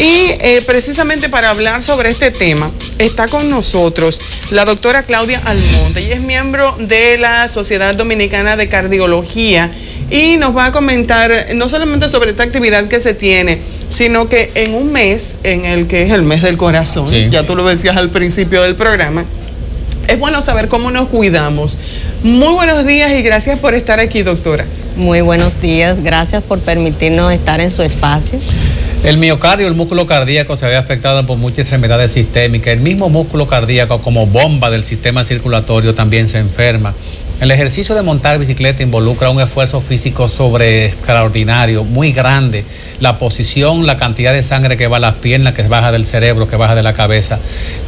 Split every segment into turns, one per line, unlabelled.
Y precisamente para hablar sobre este tema, está con nosotros la doctora Claudia Almonte. Ella es miembro de la Sociedad Dominicana de Cardiología y nos va a comentar no solamente sobre esta actividad que se tiene, sino que en un mes, en el que es el mes del corazón, sí, ya tú lo decías al principio del programa, es bueno saber cómo nos cuidamos. Muy buenos días y gracias por estar aquí, doctora.
Muy buenos días, gracias por permitirnos estar en su espacio.
El miocardio, el músculo cardíaco, se ve afectado por muchas enfermedades sistémicas. El mismo músculo cardíaco, como bomba del sistema circulatorio, también se enferma. El ejercicio de montar bicicleta involucra un esfuerzo físico extraordinario, muy grande. La posición, la cantidad de sangre que va a las piernas, que baja del cerebro, que baja de la cabeza.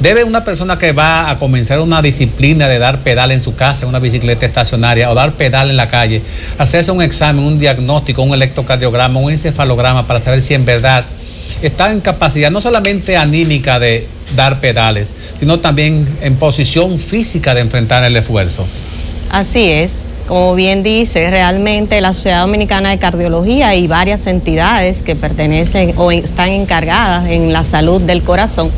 Debe una persona que va a comenzar una disciplina de dar pedal en su casa, en una bicicleta estacionaria, o dar pedal en la calle, hacerse un examen, un diagnóstico, un electrocardiograma, un encefalograma, para saber si en verdad está en capacidad no solamente anímica de dar pedales, sino también en posición física de enfrentar el esfuerzo.
Así es, como bien dice, realmente la Sociedad Dominicana de Cardiología y varias entidades que pertenecen o están encargadas en la salud del corazón,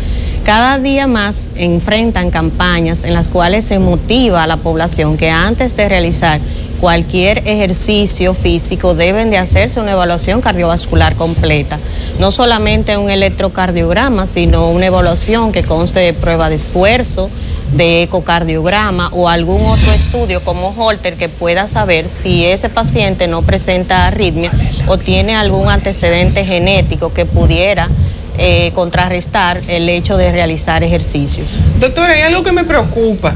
cada día más enfrentan campañas en las cuales se motiva a la población que antes de realizar cualquier ejercicio físico deben de hacerse una evaluación cardiovascular completa. No solamente un electrocardiograma, sino una evaluación que conste de prueba de esfuerzo, de ecocardiograma o algún otro estudio como Holter que pueda saber si ese paciente no presenta arritmia o tiene algún antecedente genético que pudiera contrarrestar el hecho de realizar ejercicios.
Doctora, hay algo que me preocupa.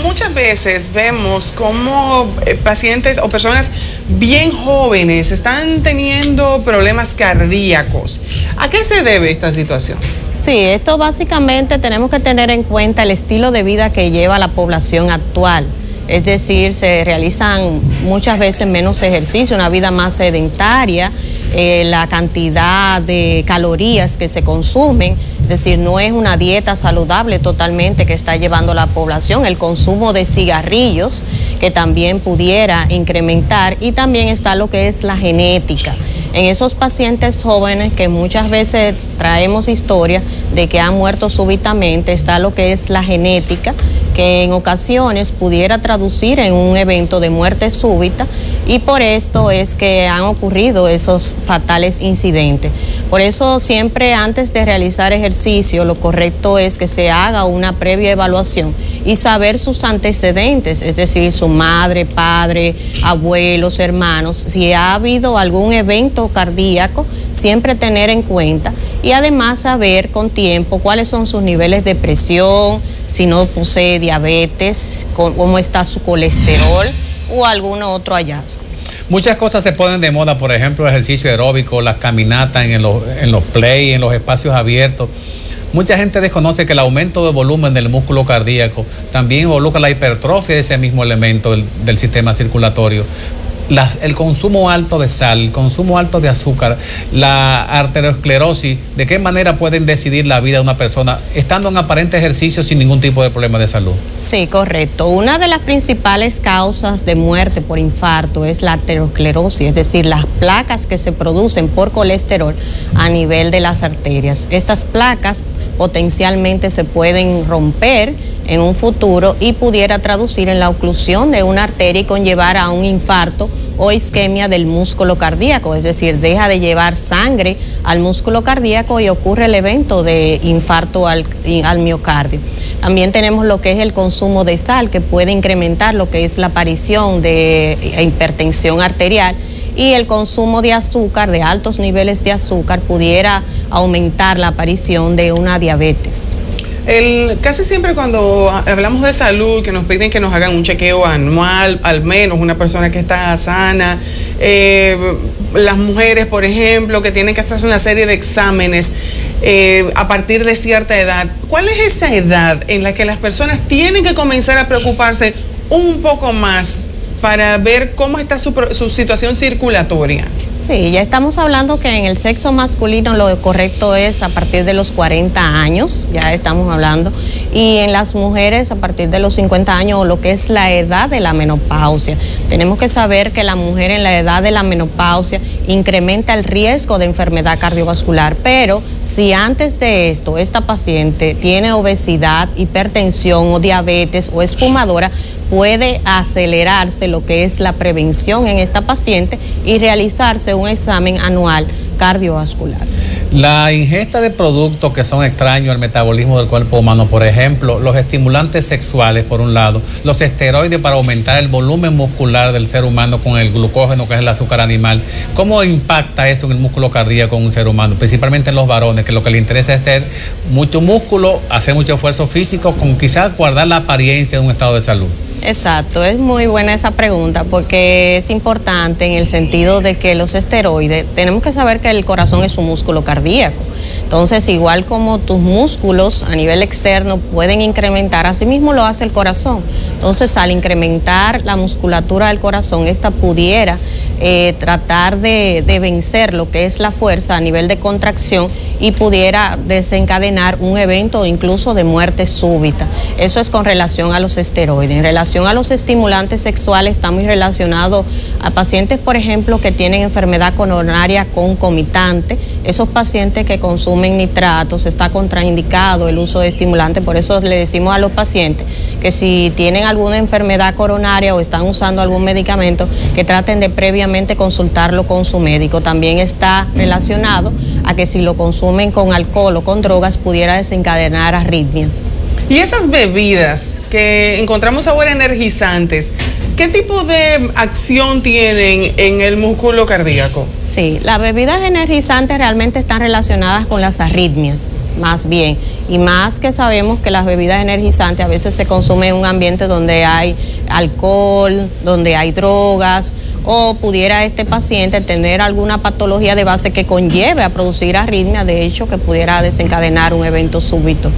Muchas veces vemos cómo pacientes o personas bien jóvenes están teniendo problemas cardíacos. ¿A qué se debe esta situación?
Sí, esto básicamente tenemos que tener en cuenta el estilo de vida que lleva la población actual. Es decir, se realizan muchas veces menos ejercicio, una vida más sedentaria, la cantidad de calorías que se consumen, es decir, no es una dieta saludable totalmente que está llevando la población, el consumo de cigarrillos que también pudiera incrementar, y también está lo que es la genética. En esos pacientes jóvenes que muchas veces traemos historia de que han muerto súbitamente, está lo que es la genética, que en ocasiones pudiera traducir en un evento de muerte súbita, y por esto es que han ocurrido esos fatales incidentes. Por eso siempre antes de realizar ejercicio lo correcto es que se haga una previa evaluación y saber sus antecedentes, es decir, su madre, padre, abuelos, hermanos, si ha habido algún evento cardíaco, siempre tener en cuenta, y además saber con tiempo cuáles son sus niveles de presión, si no posee diabetes, cómo está su colesterol o algún otro hallazgo.
Muchas cosas se ponen de moda, por ejemplo, el ejercicio aeróbico, las caminatas en los play, en los espacios abiertos. Mucha gente desconoce que el aumento de volumen del músculo cardíaco también involucra la hipertrofia de ese mismo elemento del sistema circulatorio. El consumo alto de sal, el consumo alto de azúcar, la arteriosclerosis, ¿de qué manera pueden decidir la vida de una persona estando en aparente ejercicio sin ningún tipo de problema de salud?
Sí, correcto. Una de las principales causas de muerte por infarto es la arteriosclerosis, es decir, las placas que se producen por colesterol a nivel de las arterias. Estas placas potencialmente se pueden romper en un futuro y pudiera traducir en la oclusión de una arteria y conllevar a un infarto o isquemia del músculo cardíaco, es decir, deja de llevar sangre al músculo cardíaco y ocurre el evento de infarto al miocardio. También tenemos lo que es el consumo de sal, que puede incrementar lo que es la aparición de hipertensión arterial, y el consumo de azúcar, de altos niveles de azúcar, pudiera aumentar la aparición de una diabetes.
Casi siempre cuando hablamos de salud, que nos piden que nos hagan un chequeo anual, al menos una persona que está sana, las mujeres, por ejemplo, que tienen que hacerse una serie de exámenes a partir de cierta edad. ¿Cuál es esa edad en la que las personas tienen que comenzar a preocuparse un poco más para ver cómo está su situación circulatoria?
Sí, ya estamos hablando que en el sexo masculino lo correcto es a partir de los 40 años, ya estamos hablando, y en las mujeres a partir de los 50 años o lo que es la edad de la menopausia. Tenemos que saber que la mujer en la edad de la menopausia incrementa el riesgo de enfermedad cardiovascular, pero si antes de esto esta paciente tiene obesidad, hipertensión o diabetes o es fumadora, puede acelerarse lo que es la prevención en esta paciente y realizarse un examen anual cardiovascular.
La ingesta de productos que son extraños al metabolismo del cuerpo humano, por ejemplo, los estimulantes sexuales por un lado, los esteroides para aumentar el volumen muscular del ser humano con el glucógeno, que es el azúcar animal, ¿cómo impacta eso en el músculo cardíaco en un ser humano? Principalmente en los varones, que lo que les interesa es tener mucho músculo, hacer mucho esfuerzo físico, con quizás guardar la apariencia de un estado de salud.
Exacto, es muy buena esa pregunta porque es importante en el sentido de que los esteroides, tenemos que saber que el corazón es un músculo cardíaco. Entonces, igual como tus músculos a nivel externo pueden incrementar, así mismo lo hace el corazón. Entonces, al incrementar la musculatura del corazón, esta pudiera tratar de vencer lo que es la fuerza a nivel de contracción y pudiera desencadenar un evento incluso de muerte súbita. Eso es con relación a los esteroides. En relación a los estimulantes sexuales, está muy relacionado a pacientes, por ejemplo, que tienen enfermedad coronaria concomitante. Esos pacientes que consumen nitratos, está contraindicado el uso de estimulantes. Por eso le decimos a los pacientes que si tienen alguna enfermedad coronaria o están usando algún medicamento, que traten de previamente consultarlo con su médico. También está relacionado a que si lo consumen con alcohol o con drogas pudiera desencadenar arritmias.
Y esas bebidas que encontramos ahora energizantes, ¿qué tipo de acción tienen en el músculo cardíaco?
Sí, las bebidas energizantes realmente están relacionadas con las arritmias, más bien. Y más que sabemos que las bebidas energizantes a veces se consumen en un ambiente donde hay alcohol, donde hay drogas, o pudiera este paciente tener alguna patología de base que conlleve a producir arritmia, de hecho que pudiera desencadenar un evento súbito.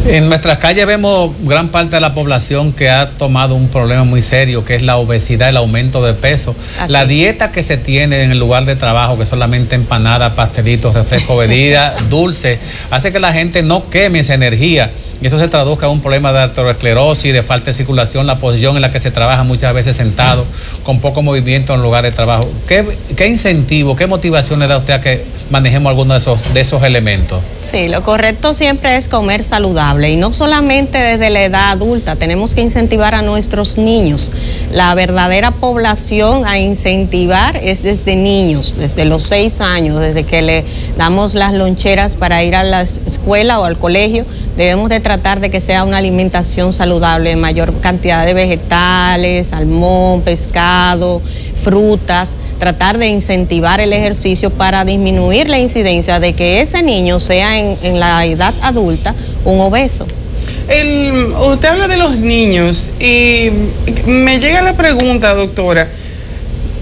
En nuestras calles vemos gran parte de la población que ha tomado un problema muy serio, que es la obesidad, el aumento de peso. Así. La dieta que se tiene en el lugar de trabajo, que solamente empanadas, pastelitos, refresco, bebida, dulce, hace que la gente no queme esa energía. Y eso se traduzca en un problema de arteriosclerosis, de falta de circulación, la posición en la que se trabaja muchas veces sentado, con poco movimiento en lugar de trabajo. ¿Qué incentivo, qué motivación le da a usted a que manejemos algunos de esos elementos?
Sí, lo correcto siempre es comer saludable y no solamente desde la edad adulta, tenemos que incentivar a nuestros niños. La verdadera población a incentivar es desde niños, desde los 6 años, desde que le damos las loncheras para ir a la escuela o al colegio. Debemos de tratar de que sea una alimentación saludable, mayor cantidad de vegetales, salmón, pescado, frutas, tratar de incentivar el ejercicio para disminuir la incidencia de que ese niño sea en la edad adulta un obeso.
Usted habla de los niños y me llega la pregunta, doctora,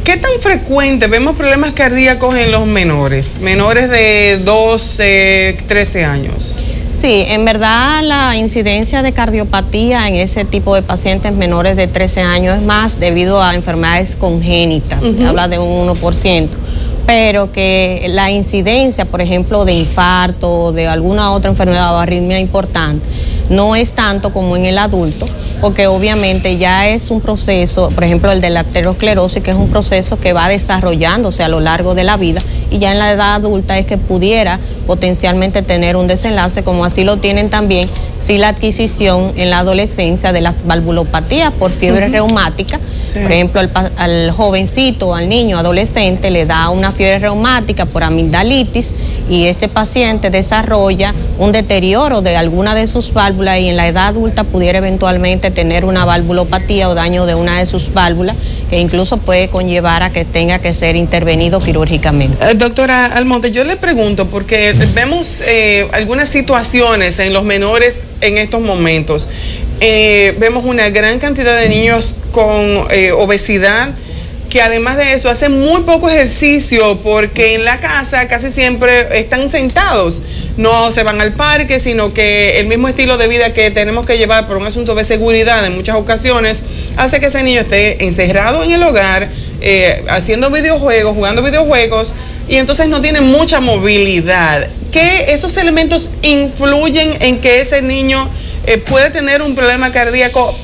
¿qué tan frecuente vemos problemas cardíacos en los menores de 12, 13 años?
Sí, en verdad la incidencia de cardiopatía en ese tipo de pacientes menores de 13 años es más debido a enfermedades congénitas, se habla de un 1%, pero que la incidencia, por ejemplo, de infarto o de alguna otra enfermedad o arritmia importante, no es tanto como en el adulto, porque obviamente ya es un proceso, por ejemplo el de la arteriosclerosis, que es un proceso que va desarrollándose a lo largo de la vida, y ya en la edad adulta es que pudiera potencialmente tener un desenlace, como así lo tienen también si la adquisición en la adolescencia de las valvulopatías por fiebre reumática. Sí. Por ejemplo, al jovencito o al niño adolescente le da una fiebre reumática por amigdalitis y este paciente desarrolla un deterioro de alguna de sus válvulas y en la edad adulta pudiera eventualmente tener una valvulopatía o daño de una de sus válvulas que incluso puede conllevar a que tenga que ser intervenido quirúrgicamente.
Doctora Almonte, yo le pregunto porque vemos algunas situaciones en los menores en estos momentos. Vemos una gran cantidad de niños con obesidad, que además de eso hacen muy poco ejercicio porque en la casa casi siempre están sentados, no se van al parque, sino que el mismo estilo de vida que tenemos que llevar por un asunto de seguridad en muchas ocasiones hace que ese niño esté encerrado en el hogar, haciendo videojuegos, jugando videojuegos, y entonces no tiene mucha movilidad. ¿Qué esos elementos influyen en que ese niño puede tener un problema cardíaco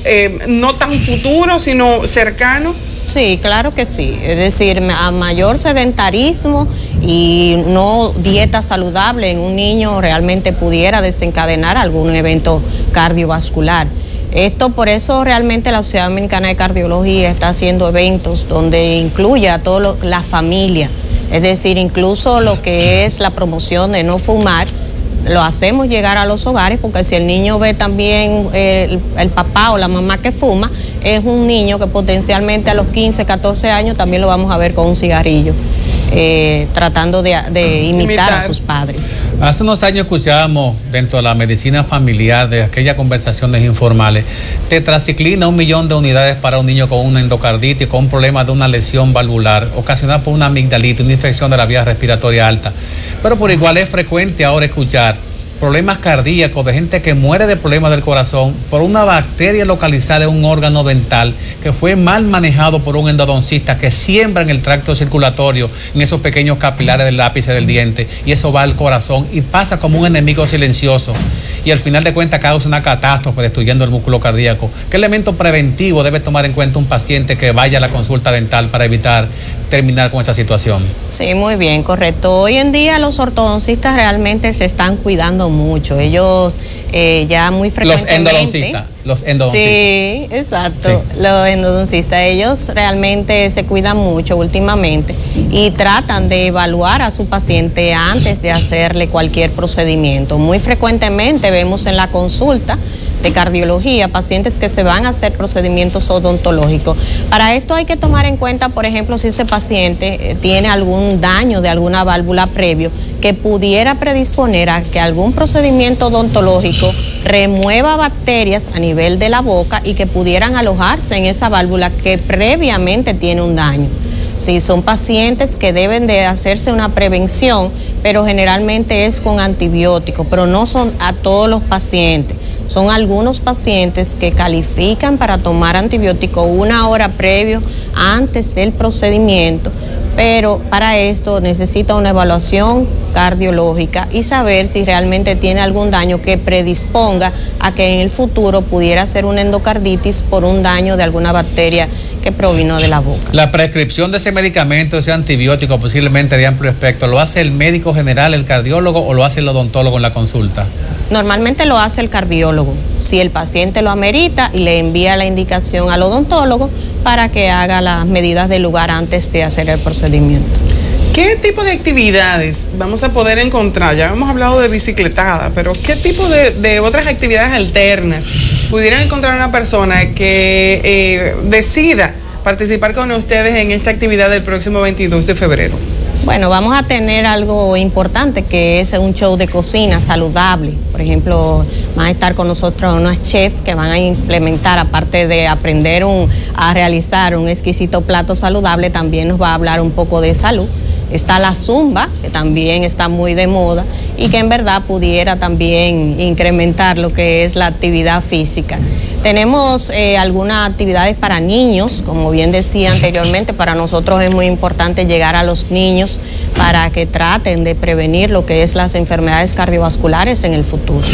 no tan futuro, sino cercano.
Sí, claro que sí. Es decir, a mayor sedentarismo y no dieta saludable en un niño realmente pudiera desencadenar algún evento cardiovascular. Esto, por eso realmente la Sociedad Dominicana de Cardiología está haciendo eventos donde incluye a toda la familia, es decir, incluso lo que es la promoción de no fumar, lo hacemos llegar a los hogares, porque si el niño ve también el papá o la mamá que fuma, es un niño que potencialmente a los 15, 14 años también lo vamos a ver con un cigarrillo, tratando de imitar a sus padres.
Hace unos años escuchábamos dentro de la medicina familiar, de aquellas conversaciones informales, tetraciclina, 1 millón de unidades para un niño con una endocarditis, con un problema de una lesión valvular, ocasionada por una amigdalitis, una infección de la vía respiratoria alta. Pero por igual es frecuente ahora escuchar problemas cardíacos de gente que muere de problemas del corazón por una bacteria localizada en un órgano dental que fue mal manejado por un endodoncista que siembra en el tracto circulatorio, en esos pequeños capilares del ápice del diente, y eso va al corazón y pasa como un enemigo silencioso y al final de cuentas causa una catástrofe destruyendo el músculo cardíaco. ¿Qué elemento preventivo debe tomar en cuenta un paciente que vaya a la consulta dental para evitar terminar con esa situación? Sí, muy bien, correcto. Hoy en día los ortodoncistas realmente se están cuidando mucho. Ellos ya muy frecuentemente... Los endodoncistas. Sí, exacto. Sí. Los endodoncistas, ellos realmente se cuidan mucho últimamente y tratan de evaluar a su paciente antes de hacerle cualquier procedimiento. Muy frecuentemente vemos en la consulta de cardiología pacientes que se van a hacer procedimientos odontológicos. Para esto hay que tomar en cuenta, por ejemplo, si ese paciente tiene algún daño de alguna válvula previo que pudiera predisponer a que algún procedimiento odontológico remueva bacterias a nivel de la boca y que pudieran alojarse en esa válvula que previamente tiene un daño. Sí, son pacientes que deben de hacerse una prevención, pero generalmente es con antibióticos, pero no son a todos los pacientes. Son algunos pacientes que califican para tomar antibiótico 1 hora previo antes del procedimiento, pero para esto necesita una evaluación cardiológica y saber si realmente tiene algún daño que predisponga a que en el futuro pudiera ser una endocarditis por un daño de alguna bacteria que provino de la boca. La prescripción de ese medicamento, ese antibiótico posiblemente de amplio espectro, ¿lo hace el médico general, el cardiólogo, o lo hace el odontólogo en la consulta? Normalmente lo hace el cardiólogo, si el paciente lo amerita, y le envía la indicación al odontólogo para que haga las medidas del lugar antes de hacer el procedimiento.
¿Qué tipo de actividades vamos a poder encontrar? Ya hemos hablado de bicicletada, pero ¿qué tipo de otras actividades alternas pudieran encontrar una persona que decida participar con ustedes en esta actividad del próximo 22 de febrero?
Bueno, vamos a tener algo importante, que es un show de cocina saludable. Por ejemplo, van a estar con nosotros unos chefs que van a implementar, aparte de aprender a realizar un exquisito plato saludable, también nos va a hablar un poco de salud. Está la zumba, que también está muy de moda y que en verdad pudiera también incrementar lo que es la actividad física. Tenemos algunas actividades para niños, como bien decía anteriormente, para nosotros es muy importante llegar a los niños para que traten de prevenir lo que es las enfermedades cardiovasculares en el futuro.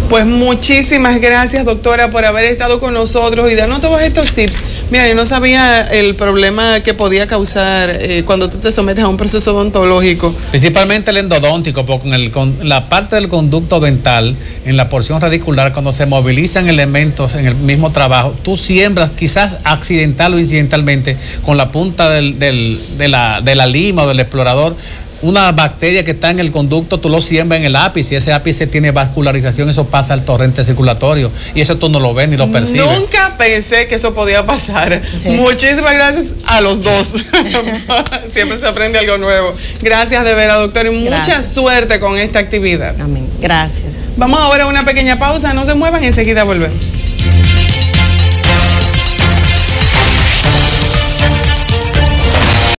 Pues muchísimas gracias, doctora, por haber estado con nosotros y darnos todos estos tips. Mira, yo no sabía el problema que podía causar cuando tú te sometes a un proceso odontológico. Principalmente el endodóntico, porque con la parte del conducto dental, en la porción radicular, cuando se movilizan elementos en el mismo trabajo, tú siembras, quizás accidental o incidentalmente, con la punta de la lima o del explorador, una bacteria que está en el conducto, tú lo siembras en el ápice, y ese ápice tiene vascularización, eso pasa al torrente circulatorio, y eso tú no lo ves ni lo percibes. Nunca pensé que eso podía pasar. Muchísimas gracias a los dos. Siempre se aprende algo nuevo. Gracias de veras, doctor, y mucha suerte con esta actividad.
Amén. Gracias.
Vamos ahora a una pequeña pausa, no se muevan, enseguida volvemos.